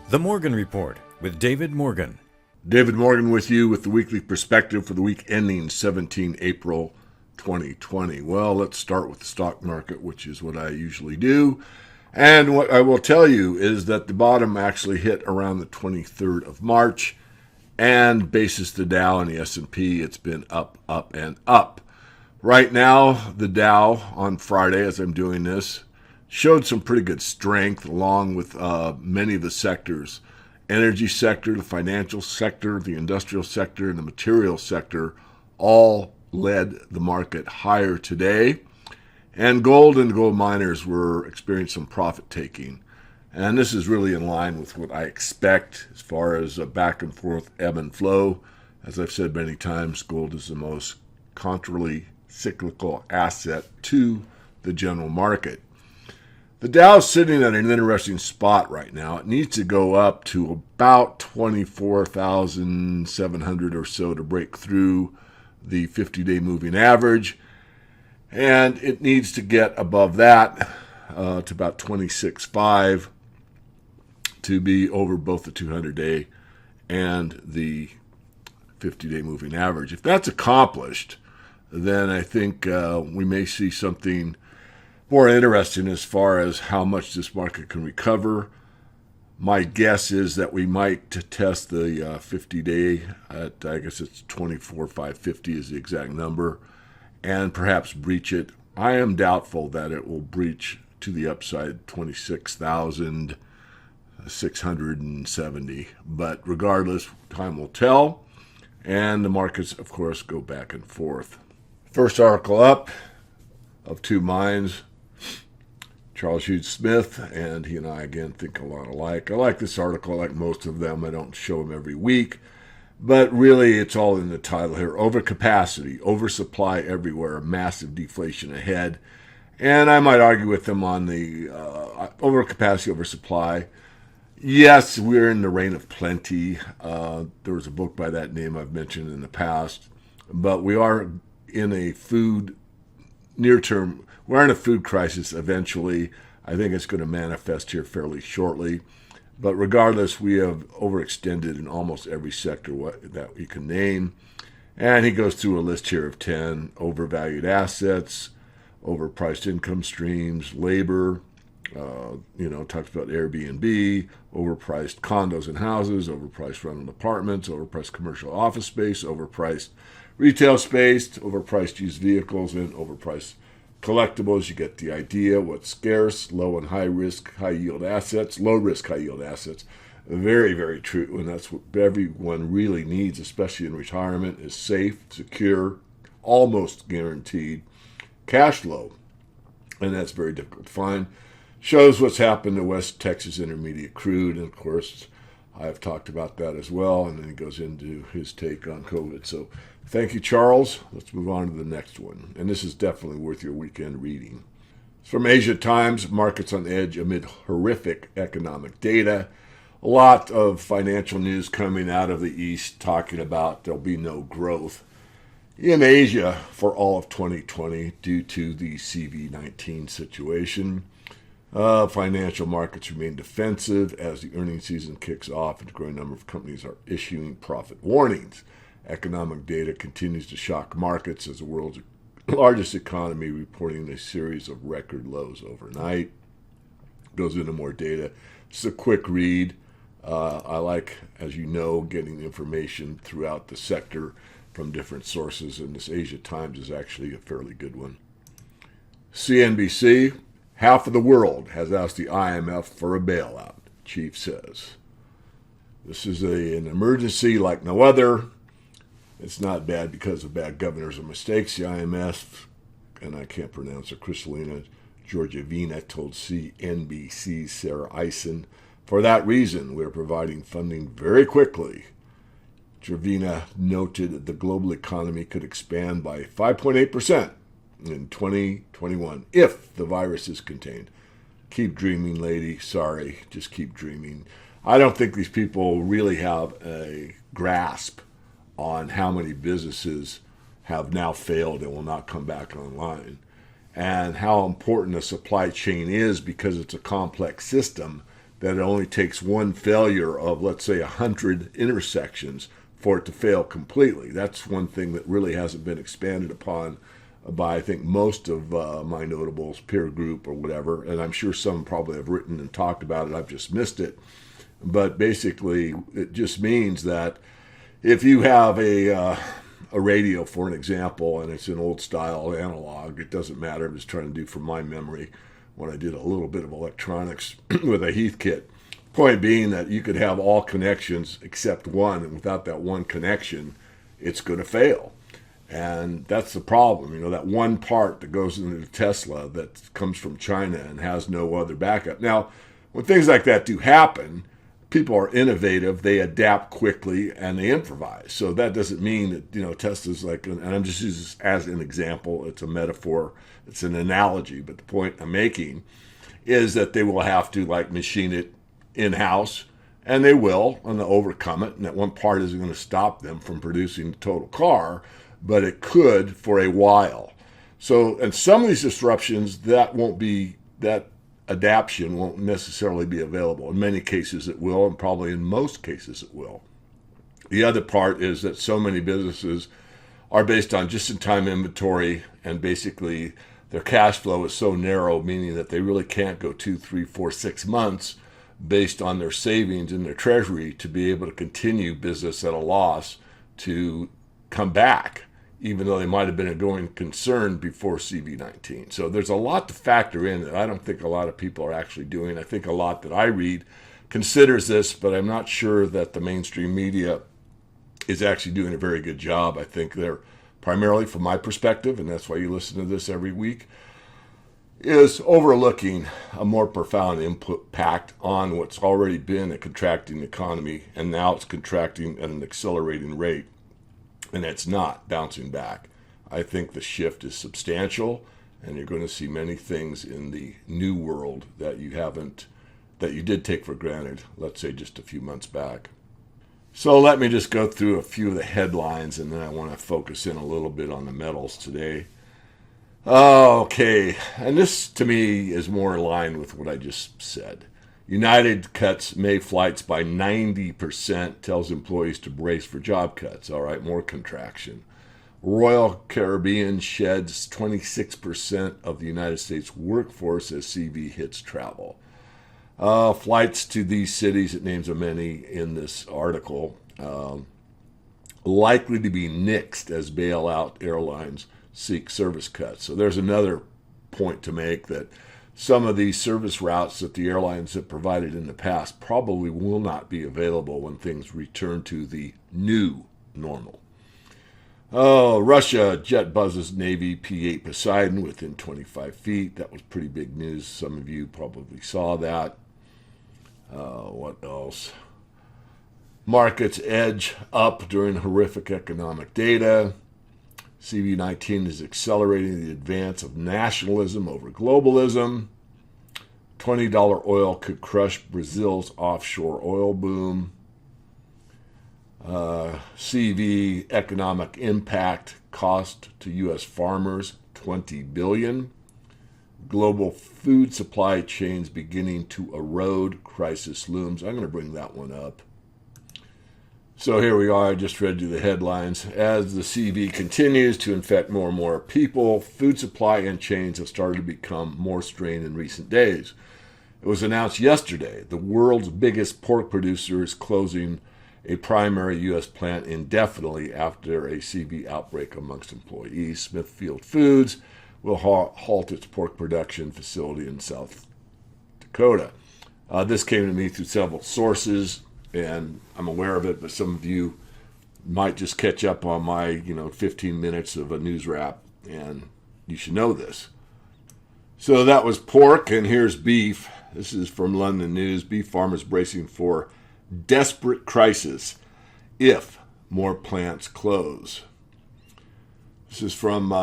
The Morgan Report with David Morgan. David Morgan with you with the weekly perspective for the week ending 17 April 2020. Well, let's start with the stock market, which is what I usually do. And what I will tell you is that the bottom actually hit around the 23rd of March. And basis the Dow and the S&P, it's been up, up, and up. Right now, the Dow on Friday, as I'm doing this, showed some pretty good strength along with many of the sectors. Energy sector, the financial sector, the industrial sector, and the material sector all led the market higher today. And gold and gold miners were experiencing some profit taking. And this is really in line with what I expect as far as a back and forth ebb and flow. As I've said many times, gold is the most contrarily cyclical asset to the general market. The Dow is sitting at an interesting spot right now. It needs to go up to about 24,700 or so to break through the 50-day moving average. And it needs to get above that to about 26.5 to be over both the 200-day and the 50-day moving average. If that's accomplished, then I think we may see something more interesting as far as how much this market can recover. My guess is that we might test the 50-day at, I guess it's 24,550 is the exact number, and perhaps breach it. I am doubtful that it will breach to the upside 26,670, but regardless, time will tell, and the markets, of course, go back and forth. First article up, of two minds, Charles Hughes Smith, and he and I, again, think a lot alike. I like this article, like most of them. I don't show them every week, but really it's all in the title here. Overcapacity, oversupply everywhere, massive deflation ahead. And I might argue with them on the overcapacity, oversupply. Yes, we're in the reign of plenty. There was a book by that name I've mentioned in the past, but we are in a food near-term. We're in a food crisis eventually. I think it's going to manifest here fairly shortly. But regardless, we have overextended in almost every sector that we can name. And he goes through a list here of 10 overvalued assets, overpriced income streams, labor, talks about Airbnb, overpriced condos and houses, overpriced rental apartments, overpriced commercial office space, overpriced retail space, overpriced used vehicles, and overpriced collectibles. You get the idea. What's scarce, low and high risk, high yield assets, low risk, high yield assets. Very, very true. And that's what everyone really needs, especially in retirement, is safe, secure, almost guaranteed cash flow. And that's very difficult to find. Shows what's happened to West Texas Intermediate crude. And of course, I've talked about that as well. And then he goes into his take on COVID. So thank you, Charles. Let's move on to the next one. And this is definitely worth your weekend reading. It's from Asia Times, markets on edge amid horrific economic data. A lot of financial news coming out of the East talking about there'll be no growth in Asia for all of 2020 due to the CV-19 situation. Financial markets remain defensive as the earnings season kicks off and a growing number of companies are issuing profit warnings. Economic data continues to shock markets as the world's largest economy reporting a series of record lows overnight. Goes into more data. It's a quick read. I like, as you know, getting information throughout the sector from different sources, and this Asia Times is actually a fairly good one. CNBC, half of the world has asked the IMF for a bailout, chief says. This is an emergency like no other. It's not bad because of bad governors or mistakes. The IMF, and I can't pronounce her, Kristalina Georgievna told CNBC's Sarah Eisen, for that reason, we're providing funding very quickly. Georgievna noted the global economy could expand by 5.8% in 2021 if the virus is contained. Keep dreaming, lady. Sorry, just keep dreaming. I don't think these people really have a grasp on how many businesses have now failed and will not come back online, and how important a supply chain is because it's a complex system that it only takes one failure of, let's say, 100 intersections for it to fail completely. That's one thing that really hasn't been expanded upon by, I think, most of my notables, peer group or whatever, and I'm sure some probably have written and talked about it. I've just missed it. But basically, it just means that if you have a radio, for an example, and it's an old style analog, it doesn't matter. I'm just trying to do from my memory when I did a little bit of electronics with a Heathkit. Point being that you could have all connections except one, and without that one connection, it's going to fail. And that's the problem. You know, that one part that goes into the Tesla that comes from China and has no other backup. Now, when things like that do happen, people are innovative, they adapt quickly, and they improvise. So that doesn't mean that, you know, Tesla's like, and I'm just using this as an example, it's a metaphor, it's an analogy, but the point I'm making is that they will have to like machine it in-house, and they will, and they'll overcome it, and that one part isn't going to stop them from producing the total car, but it could for a while. So, and some of these disruptions, that adaptation won't necessarily be available. In many cases it will, and probably in most cases it will. The other part is that so many businesses are based on just-in-time inventory, and basically their cash flow is so narrow, meaning that they really can't go 2, 3, 4, 6 months based on their savings in their treasury to be able to continue business at a loss to come back, even though they might have been a going concern before CV19. So there's a lot to factor in that I don't think a lot of people are actually doing. I think a lot that I read considers this, but I'm not sure that the mainstream media is actually doing a very good job. I think they're primarily, from my perspective, and that's why you listen to this every week, is overlooking a more profound impact on what's already been a contracting economy, and now it's contracting at an accelerating rate. And it's not bouncing back. I think the shift is substantial, and you're going to see many things in the new world that you did take for granted, let's say just a few months back. So let me just go through a few of the headlines, and then I want to focus in a little bit on the metals today. Okay, and this to me is more in line with what I just said. United cuts May flights by 90%, tells employees to brace for job cuts. All right, more contraction. Royal Caribbean sheds 26% of the United States workforce as CV hits travel. Flights to these cities, it names many in this article, likely to be nixed as bailout airlines seek service cuts. So there's another point to make, that some of these service routes that the airlines have provided in the past probably will not be available when things return to the new normal. Oh, Russia jet buzzes Navy P-8 Poseidon within 25 feet. That was pretty big news. Some of you probably saw that. What else? Markets edge up during horrific economic data. CV19 is accelerating the advance of nationalism over globalism. $20 oil could crush Brazil's offshore oil boom. CV economic impact cost to U.S. farmers, $20 billion. Global food supply chains beginning to erode, crisis looms. I'm going to bring that one up. So here we are, I just read you the headlines. As the CV continues to infect more and more people, food supply and chains have started to become more strained in recent days. It was announced yesterday the world's biggest pork producer is closing a primary U.S. plant indefinitely after a CV outbreak amongst employees. Smithfield Foods will halt its pork production facility in South Dakota. This came to me through several sources, and I'm aware of it, but some of you might just catch up on my 15 minutes of a news wrap, and you should know this. So that was pork, and here's beef. This is from London News. Beef farmers bracing for desperate crisis if more plants close. This is from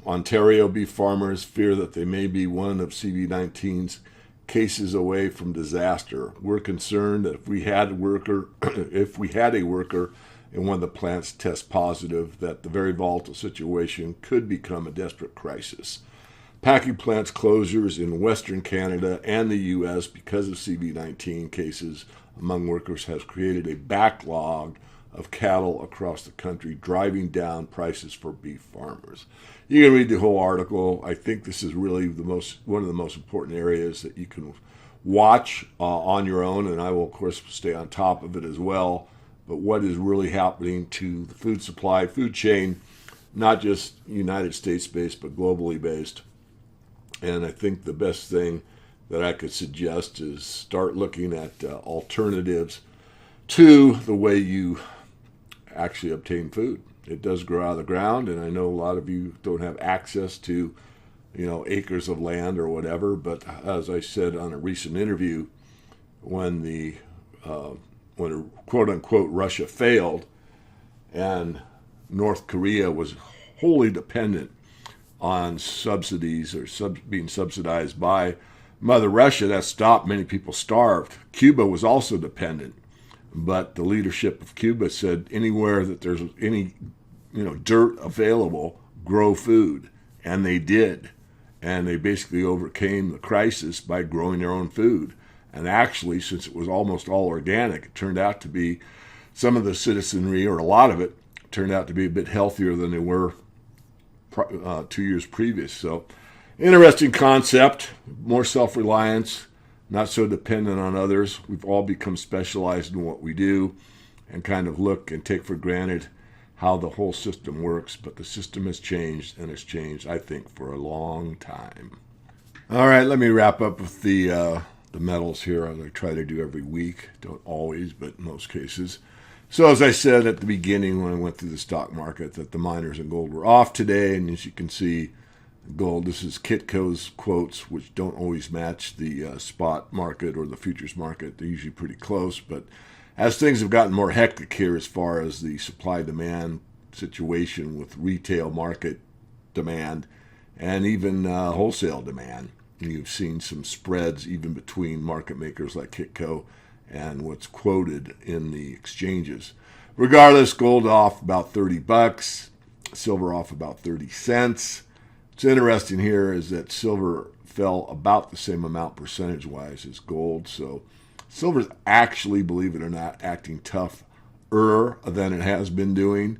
Ontario. Beef farmers fear that they may be one of CV19's cases away from disaster. We're concerned that if we had a worker in one of the plants test positive, that the very volatile situation could become a desperate crisis. packing plants closures in Western Canada and the U.S. because of CV-19 cases among workers has created a backlog of cattle across the country, driving down prices for beef farmers. You can read the whole article. I think this is really one of the most important areas that you can watch on your own, and I will, of course, stay on top of it as well. But what is really happening to the food supply, food chain, not just United States-based, but globally based. And I think the best thing that I could suggest is start looking at alternatives to the way you actually obtain food. It does grow out of the ground, and I know a lot of you don't have access to, acres of land or whatever. But as I said on a recent interview, when quote unquote Russia failed, and North Korea was wholly dependent on subsidies or being subsidized by Mother Russia, that stopped. Many people starved. Cuba was also dependent, but the leadership of Cuba said anywhere that there's any dirt available, grow food, and they did. And they basically overcame the crisis by growing their own food. And actually, since it was almost all organic, it turned out to be some of the citizenry, or a lot of it, turned out to be a bit healthier than they were 2 years previous. So, interesting concept, more self-reliance, not so dependent on others. We've all become specialized in what we do and kind of look and take for granted how the whole system works. But the system has changed, and it's changed, I think, for a long time. All right, let me wrap up with the metals here, as I try to do every week. Don't always, but in most cases. So as I said at the beginning when I went through the stock market, that the miners and gold were off today. And as you can see, gold, this is Kitco's quotes, which don't always match the spot market or the futures market. They're usually pretty close. But as things have gotten more hectic here as far as the supply-demand situation with retail market demand and even wholesale demand, you've seen some spreads even between market makers like Kitco and what's quoted in the exchanges. Regardless, gold off about $30, silver off about 30 cents. What's interesting here is that silver fell about the same amount percentage-wise as gold. So silver's actually, believe it or not, acting tougher than it has been doing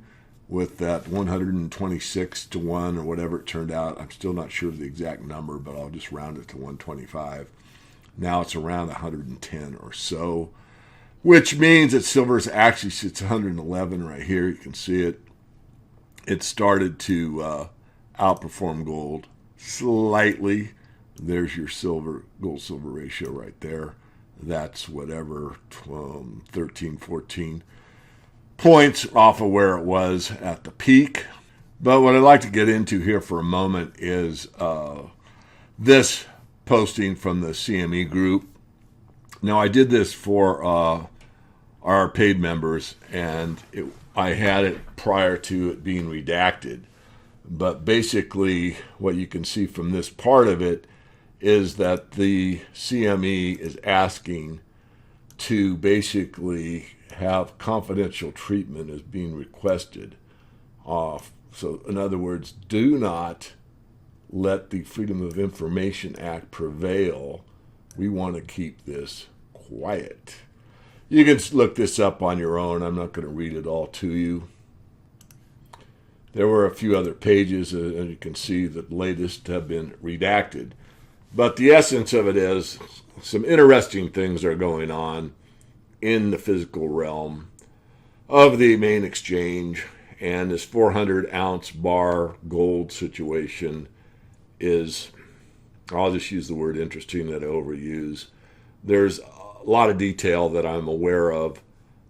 with that 126 to 1 or whatever it turned out. I'm still not sure of the exact number, but I'll just round it to 125. Now it's around 110 or so, which means that silver is actually sits 111 right here. You can see it. It started to outperform gold slightly. There's your gold-silver ratio right there. That's whatever, 13, 14 points off of where it was at the peak. But what I'd like to get into here for a moment is this posting from the CME Group. Now, I did this for our paid members, and I had it prior to it being redacted. But basically, what you can see from this part of it is that the CME is asking to basically have confidential treatment as being requested. So, in other words, do not let the Freedom of Information Act prevail. We want to keep this quiet. You can look this up on your own. I'm not going to read it all to you. There were a few other pages, and you can see the latest have been redacted. But the essence of it is some interesting things are going on in the physical realm of the main exchange, and this 400-ounce bar gold situation is, I'll just use the word interesting that I overuse. There's a lot of detail that I'm aware of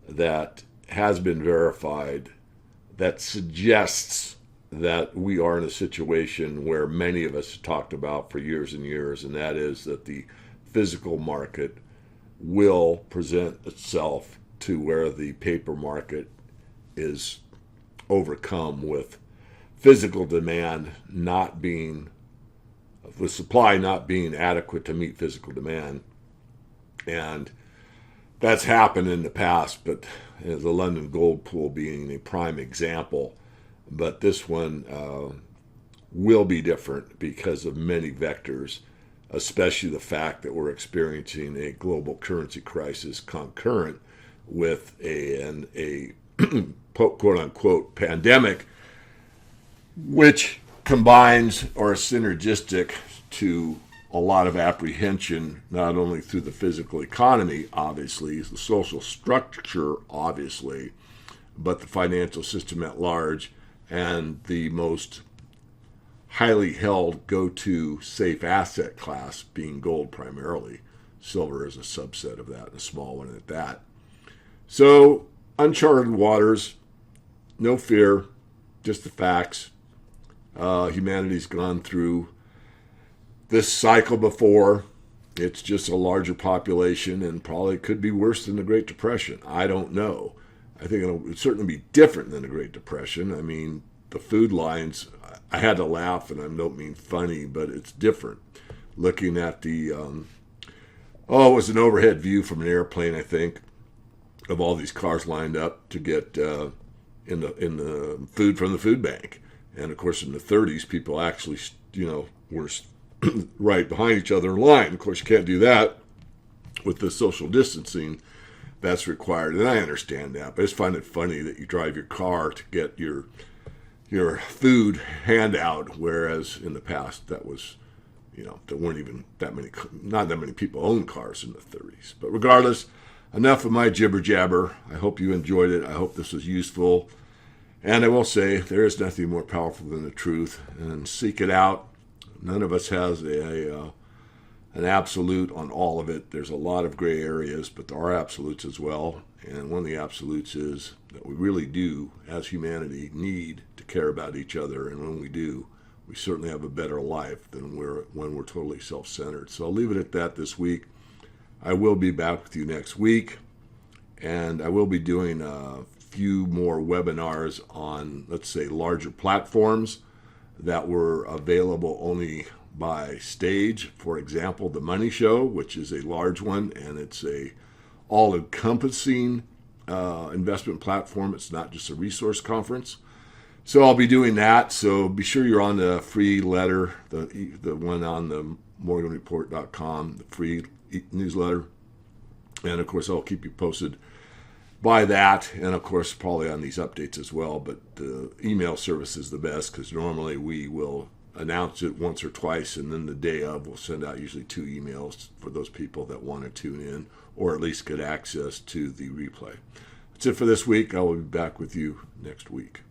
that has been verified that suggests that we are in a situation where many of us have talked about for years and years, and that is that the physical market will present itself to where the paper market is overcome with physical demand not being, with supply not being adequate to meet physical demand. And that's happened in the past, but the London gold pool being a prime example. But this one will be different because of many vectors, especially the fact that we're experiencing a global currency crisis concurrent with a quote unquote pandemic, which combines or is synergistic to a lot of apprehension, not only through the physical economy, obviously, the social structure, obviously, but the financial system at large, and the most highly held go-to safe asset class being gold primarily. Silver is a subset of that, and a small one at that. So, uncharted waters, no fear, just the facts. Humanity's gone through this cycle before. It's just a larger population and probably could be worse than the Great Depression. I don't know. I think it'll certainly be different than the Great Depression. I mean, the food lines, I had to laugh, and I don't mean funny, but it's different. Looking at the, it was an overhead view from an airplane, I think, of all these cars lined up to get in the food from the food bank. And of course, in the 30s, people actually, were right behind each other in line. Of course, you can't do that with the social distancing that's required, and I understand that. But I just find it funny that you drive your car to get your food handout, whereas in the past that was, there weren't even not that many people owned cars in the 30s. But regardless, enough of my jibber jabber. I hope you enjoyed it. I hope this was useful. And I will say, there is nothing more powerful than the truth, and seek it out. None of us has an absolute on all of it. There's a lot of gray areas, but there are absolutes as well. And one of the absolutes is that we really do, as humanity, need to care about each other. And when we do, we certainly have a better life than when we're totally self-centered. So I'll leave it at that this week. I will be back with you next week. And I will be doing a few more webinars on, let's say, larger platforms that were available only by stage. For example, The Money Show, which is a large one, and it's a all-encompassing investment platform. It's not just a resource conference. So I'll be doing that. So be sure you're on the free letter, the one on the morganreport.com, the free newsletter. And of course, I'll keep you posted by that, and of course probably on these updates as well. But the email service is the best, because normally we will announce it once or twice, and then the day of we'll send out usually 2 emails for those people that want to tune in or at least get access to the replay. That's it for this week. I will be back with you next week.